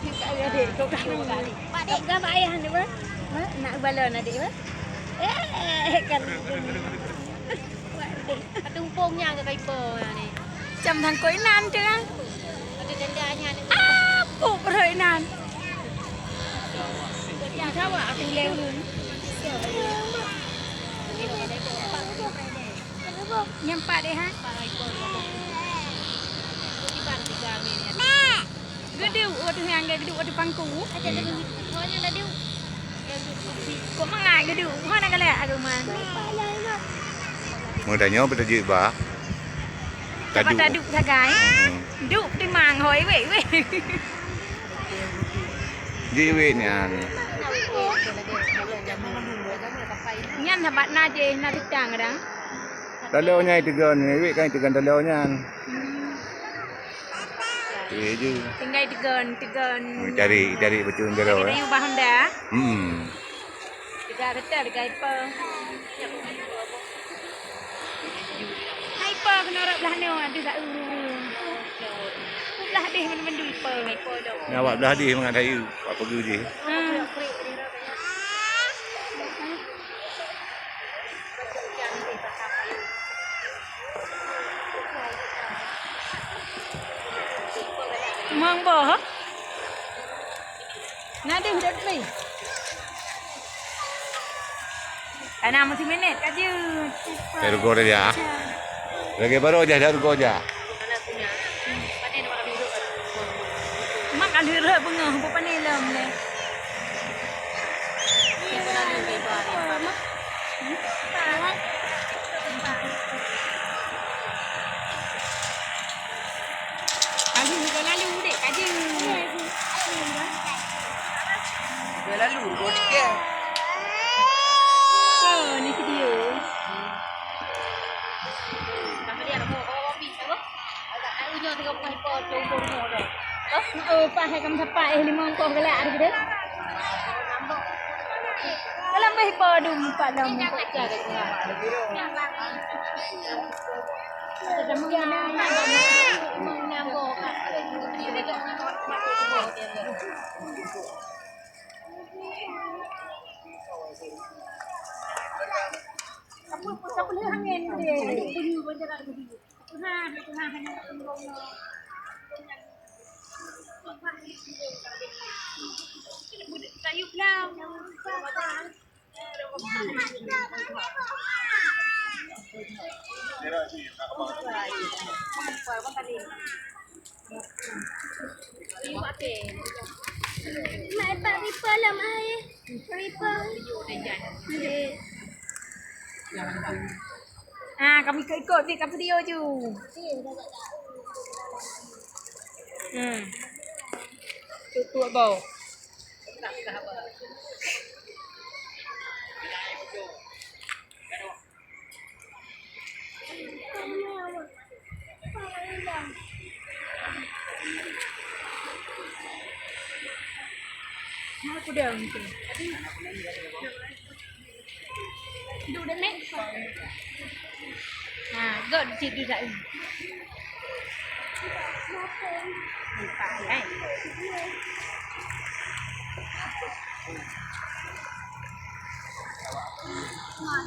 Adik kau kan. Pak dek gak ayah ni ba? Nak balon adik ba? Kan. Tumpungnya ke kaipo ni. Chăm thằng cuối nan chứ. Ada dendanya ni. Phụ rồi nan. Sao ạ? Aku leo luôn. Nyampak deh ha. Gede, waktu yang gede waktu pangku. Ada pokoknya ada dia. Kok mangai gede, mana kali ada man. Mới đã nhớ bây giờ bà. Dapat taduk sagai. Duk di mang hoi we. Ji we ni an. Nyan thabat na je na tikang kadang. Dalau nya itu gan ni we kan itu gan dalau nya an. Je. Tinggal tigan. Cari betul dalau. Kita yang bahan dah. Tiga betul tiga ipa. Ipa kena orang belah ni ada tak belah deh mendu ipa dah. Ni awak dah di mengadai apa pergi je. Mang boh. Nade hudat ni. Ana masih minit aja. Tergo dia. Lagi baru aja tergo aja. Mak alirah bengah apa panelam le. Aku juga lalu dek kaji. Dia lalu kau cakap. Oh, ni video. Tapi dia nak kopi apa? Agak ujung tengok kaipo tumpung dah. Oh, pakai kamu sampai 5 kau gelak ada gitu. Kalau mah pada empat dah muka cara kau. Kita mungkin Menyambung kat. Apa ni angin dia? Bunyi berjalan begitu. Tuhan hanya tolong. Kayu belau. Mai pak ripa lah mai. Ripa. Kami ikut kat video tu. Tutup bau. Aku dah mungkin. Duduk dah naik. Gak di situ saya. Nampak kan?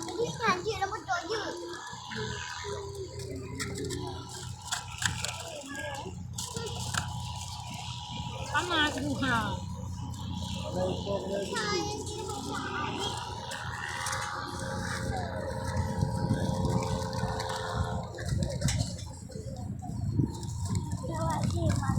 Ini kan je lah betul je. Sama aku ha. Jawab je.